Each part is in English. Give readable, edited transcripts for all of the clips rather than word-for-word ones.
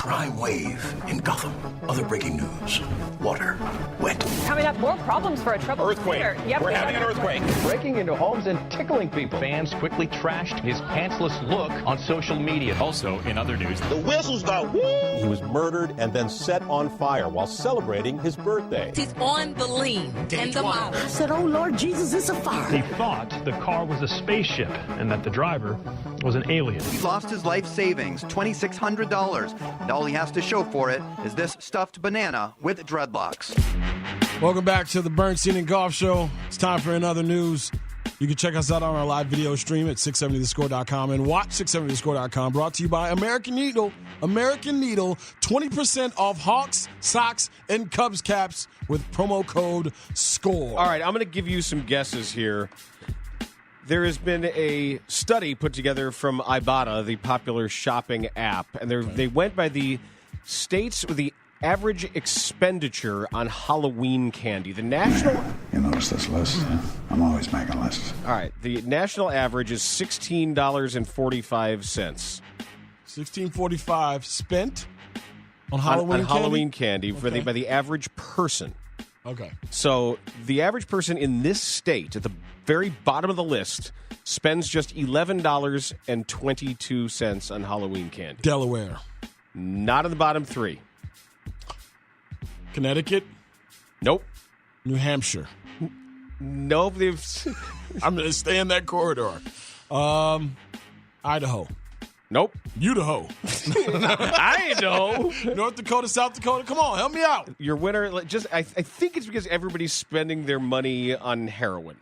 crime wave in Gotham. Other breaking news. Water. Wet. Coming up, more problems for a troubled Earthquake. skater. Yep, We're having an earthquake. Breaking into homes and tickling people. Fans quickly trashed his pantsless look on social media. Also, in other news, The whistles go woo! He was murdered and then set on fire while celebrating his birthday. He's on the lean and the model. I said, oh, Lord Jesus, it's a fire. he thought the car was a spaceship and that the driver was an alien. He lost his life savings, $2,600, and all he has to show for it is this stuffed banana with dreadlocks. Welcome back to the Bernstein and Goff Show. It's time for another news. You can check us out on our live video stream at 670thescore.com and watch 670thescore.com. Brought to you by American Needle. American Needle, 20% off Hawks, socks, and Cubs caps with promo code SCORE. All right, I'm going to give you some guesses here. There has been a study put together from Ibotta, the popular shopping app, and they went by the states with the average expenditure on Halloween candy. The national... You notice this list? I'm always making lists. All right, the national average is $16.45. $16.45 spent on Halloween candy for by the average person. Okay. So the average person in this state, at the very bottom of the list, spends just $11.22 on Halloween candy. Delaware. Not in the bottom three. Connecticut? Nope. New Hampshire? Nope. I'm going to stay in that corridor. Idaho? Nope. Idaho? Idaho? North Dakota, South Dakota? Come on, help me out. Your winner, I think it's because everybody's spending their money on heroin.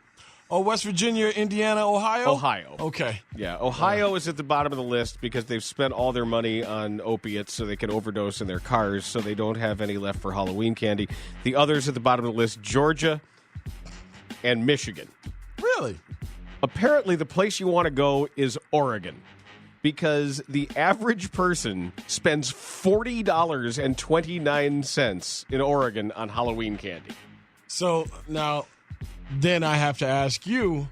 Oh, West Virginia, Indiana, Ohio? Ohio. Okay. Yeah, Ohio is at the bottom of the list because they've spent all their money on opiates so they can overdose in their cars, so they don't have any left for Halloween candy. The others at the bottom of the list, Georgia and Michigan. Really? Apparently, the place you want to go is Oregon because the average person spends $40.29 in Oregon on Halloween candy. So, now... Then I have to ask you,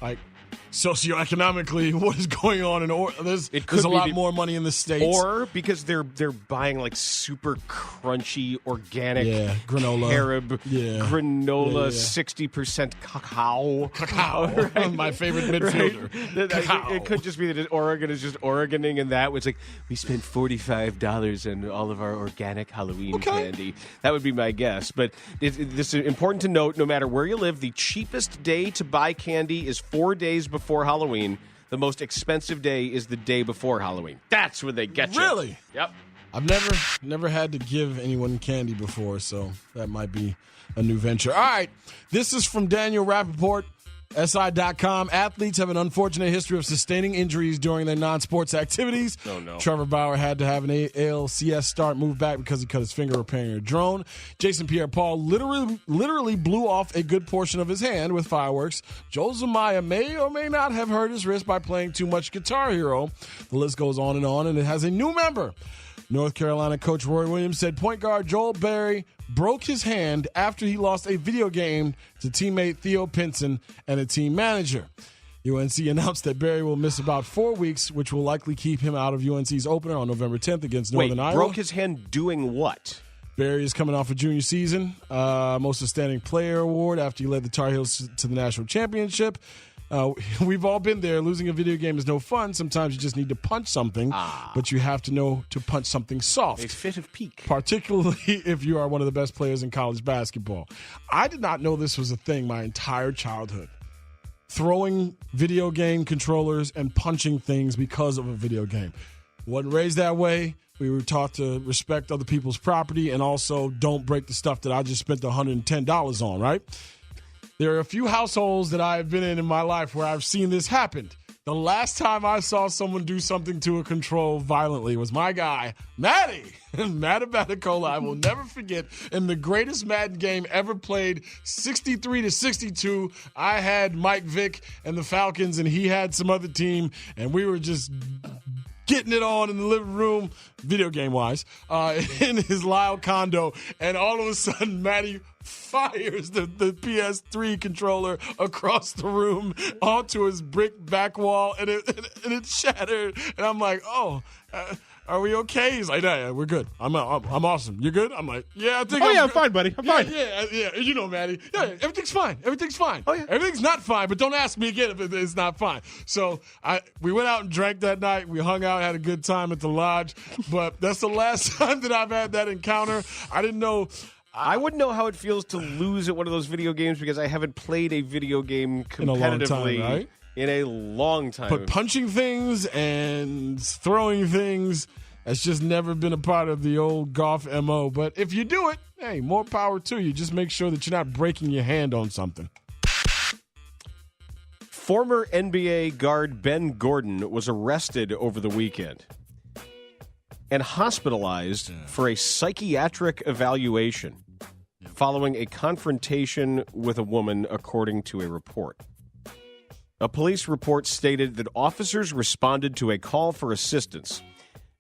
like, socioeconomically, what is going on in Oregon? There's a lot more money in the States. Or because they're buying, like, super crunchy, organic, granola. carob, granola, 60% cacao. Cacao. Right? My favorite midfielder. Right? Cacao. It could just be that Oregon is just Oregoning, and that was like, we spent $45 on all of our organic Halloween candy. That would be my guess. But this is important to note, no matter where you live, the cheapest day to buy candy is 4 days before Halloween. The most expensive day is the day before Halloween. That's when they get you. Really? Yep. I've never had to give anyone candy before, so that might be a new venture. All right. This is from Daniel Rappaport, SI.com. Athletes have an unfortunate history of sustaining injuries during their non-sports activities. Oh, no. Trevor Bauer had to have an ALCS start moved back because he cut his finger repairing a drone. Jason Pierre-Paul literally blew off a good portion of his hand with fireworks. Joel Zumaya may or may not have hurt his wrist by playing too much Guitar Hero. The list goes on, and it has a new member. North Carolina coach Roy Williams said point guard Joel Berry broke his hand after he lost a video game to teammate Theo Pinson and a team manager. UNC announced that Berry will miss about 4 weeks, which will likely keep him out of UNC's opener on November 10th against Northern Iowa. Broke his hand doing what? Berry is coming off a junior season, most outstanding player award after he led the Tar Heels to the national championship. We've all been there. Losing a video game is no fun. Sometimes you just need to punch something, but you have to know to punch something soft. A fit of pique. Particularly if you are one of the best players in college basketball. I did not know this was a thing my entire childhood. Throwing video game controllers and punching things because of a video game. Wasn't raised that way. We were taught to respect other people's property and also don't break the stuff that I just spent $110 on, right? There are a few households that I have been in my life where I've seen this happen. The last time I saw someone do something to a control violently was my guy, Matty. Matt Abaticola, I will never forget, in the greatest Madden game ever played, 63-62, I had Mike Vick and the Falcons, and he had some other team, and we were just getting it on in the living room, video game-wise, in his Lyle condo, and all of a sudden, Matty fires the PS3 controller across the room onto his brick back wall, and it shattered. And I'm like, are we okay? He's like, yeah, we're good. I'm awesome. You're good? I'm like, yeah, I think I'm fine, buddy. I'm fine. Yeah. You know, Maddie. Yeah, everything's fine. Everything's fine. Oh, yeah. Everything's not fine, but don't ask me again if it's not fine. So we went out and drank that night. We hung out, had a good time at the lodge. But that's the last time that I've had that encounter. I didn't know. I wouldn't know how it feels to lose at one of those video games because I haven't played a video game competitively in a long time, right? In a long time. But punching things and throwing things, that's just never been a part of the old Goff MO. But if you do it, hey, more power to you. Just make sure that you're not breaking your hand on something. Former NBA guard Ben Gordon was arrested over the weekend and hospitalized for a psychiatric evaluation following a confrontation with a woman, according to a report. A police report stated that officers responded to a call for assistance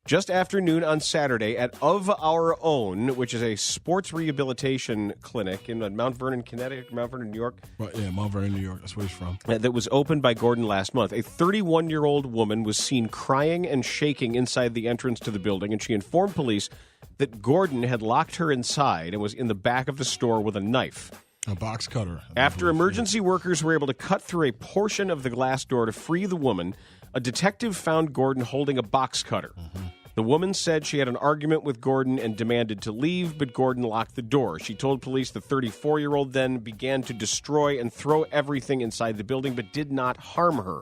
just after noon on Saturday at Of Our Own, which is a sports rehabilitation clinic in Mount Vernon, Connecticut, Mount Vernon, New York. Yeah, Mount Vernon, New York. That's where he's from. That was opened by Gordon last month. A 31-year-old woman was seen crying and shaking inside the entrance to the building, and she informed police that Gordon had locked her inside and was in the back of the store with a knife. A box cutter. After emergency workers were able to cut through a portion of the glass door to free the woman, a detective found Gordon holding a box cutter. Mm-hmm. The woman said she had an argument with Gordon and demanded to leave, but Gordon locked the door. She told police the 34-year-old then began to destroy and throw everything inside the building, but did not harm her.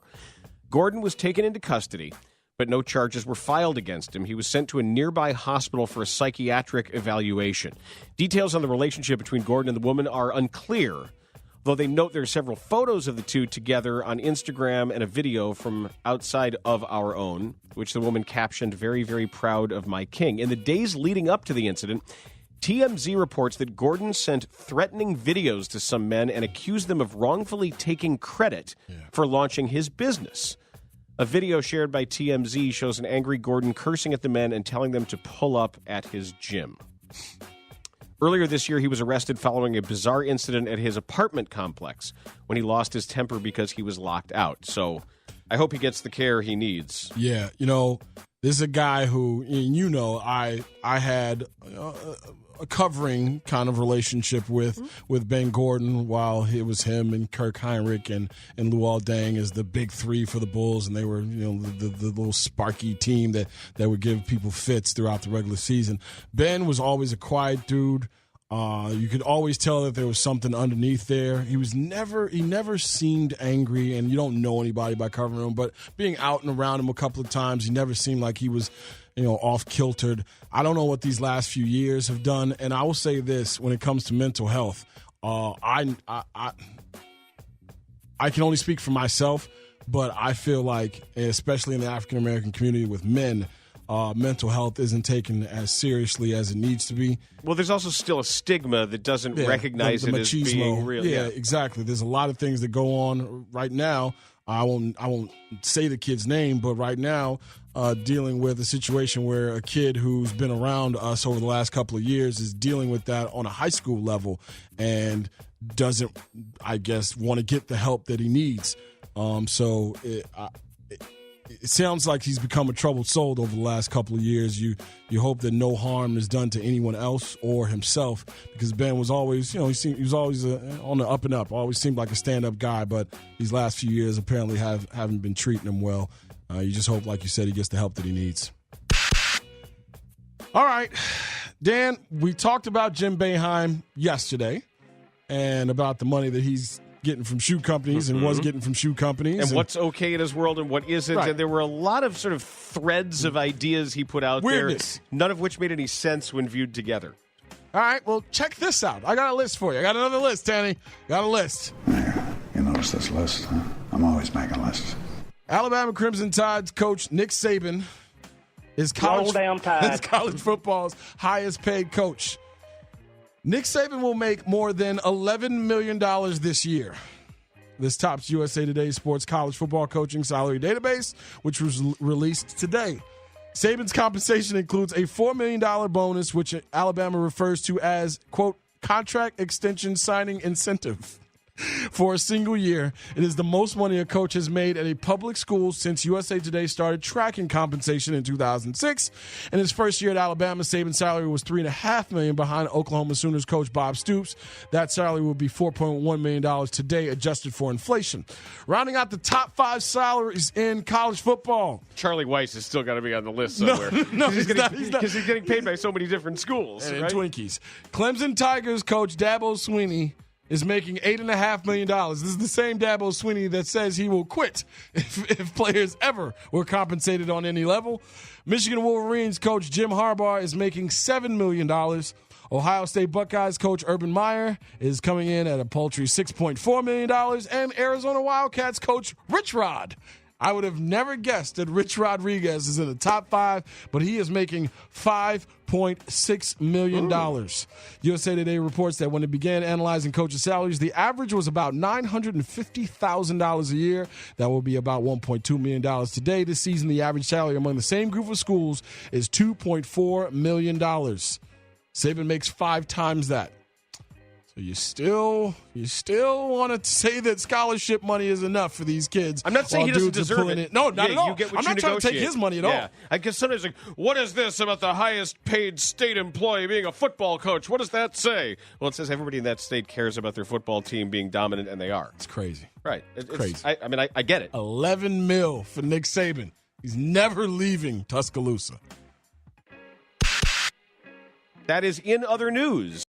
Gordon was taken into custody, but no charges were filed against him. He was sent to a nearby hospital for a psychiatric evaluation. Details on the relationship between Gordon and the woman are unclear, though they note there are several photos of the two together on Instagram and a video from outside Of Our Own, which the woman captioned, "Very, very proud of my king." In the days leading up to the incident, TMZ reports that Gordon sent threatening videos to some men and accused them of wrongfully taking credit for launching his business. A video shared by TMZ shows an angry Gordon cursing at the men and telling them to pull up at his gym. Earlier this year, he was arrested following a bizarre incident at his apartment complex when he lost his temper because he was locked out. So I hope he gets the care he needs. Yeah, this is a guy who, I had a covering kind of relationship with Ben Gordon while it was him and Kirk Heinrich and Luol Deng as the big three for the Bulls, and they were the little sparky team that would give people fits throughout the regular season. Ben was always a quiet dude. You could always tell that there was something underneath there. He never seemed angry, and you don't know anybody by covering him, but being out and around him a couple of times, he never seemed like he was off-kiltered. I don't know what these last few years have done, and I will say this when it comes to mental health. I can only speak for myself, but I feel like, especially in the African-American community with men, mental health isn't taken as seriously as it needs to be. Well, there's also still a stigma that doesn't recognize it as being real. Yeah, exactly. There's a lot of things that go on right now. I won't say the kid's name, but right now, dealing with a situation where a kid who's been around us over the last couple of years is dealing with that on a high school level and doesn't, I guess, want to get the help that he needs. So it sounds like he's become a troubled soul over the last couple of years. You hope that no harm is done to anyone else or himself, because Ben was always, he was always on the up and up. Always seemed like a stand-up guy, but these last few years apparently haven't been treating him well. You just hope, like you said, he gets the help that he needs. All right, Dan, we talked about Jim Boeheim yesterday and about the money that he's getting from shoe companies and was getting from shoe companies. And what's okay in his world and what isn't. Right. And there were a lot of sort of threads of ideas he put out Weirdness. there, none of which made any sense when viewed together. All right, well, check this out. I got a list for you. I got another list, Danny. Got a list. You notice this list, huh? I'm always making lists. Alabama Crimson Tide's coach Nick Saban is college football's highest paid coach. Nick Saban will make more than $11 million this year. This tops USA Today's Sports College Football Coaching Salary Database, which was released today. Saban's compensation includes a $4 million bonus, which Alabama refers to as, quote, contract extension signing incentive. for a single year. It is the most money a coach has made at a public school since USA Today started tracking compensation in 2006. In his first year at Alabama, Saban's salary was $3.5 million behind Oklahoma Sooners coach Bob Stoops. That salary would be $4.1 million today, adjusted for inflation. Rounding out the top 5 salaries in college football. Charlie Weiss has still got to be on the list somewhere. No, he's getting paid by so many different schools. And right? Twinkies. Clemson Tigers coach Dabo Swinney is making $8.5 million. This is the same Dabo Swinney that says he will quit if players ever were compensated on any level. Michigan Wolverines coach Jim Harbaugh is making $7 million. Ohio State Buckeyes coach Urban Meyer is coming in at a paltry $6.4 million. And Arizona Wildcats coach Rich Rod. I would have never guessed that Rich Rodriguez is in the top 5, but he is making $5.6 million. USA Today reports that when it began analyzing coaches' salaries, the average was about $950,000 a year. That will be about $1.2 million today. This season, the average salary among the same group of schools is $2.4 million. Saban makes 5 times that. So you still want to say that scholarship money is enough for these kids? I'm not saying he doesn't deserve it. No, not at all. You get what I'm not trying to take his money at all. I guess sometimes like, what is this about the highest paid state employee being a football coach? What does that say? Well, it says everybody in that state cares about their football team being dominant, and they are. It's crazy. Right. It's crazy. I get it. $11 million for Nick Saban. He's never leaving Tuscaloosa. That is in other news.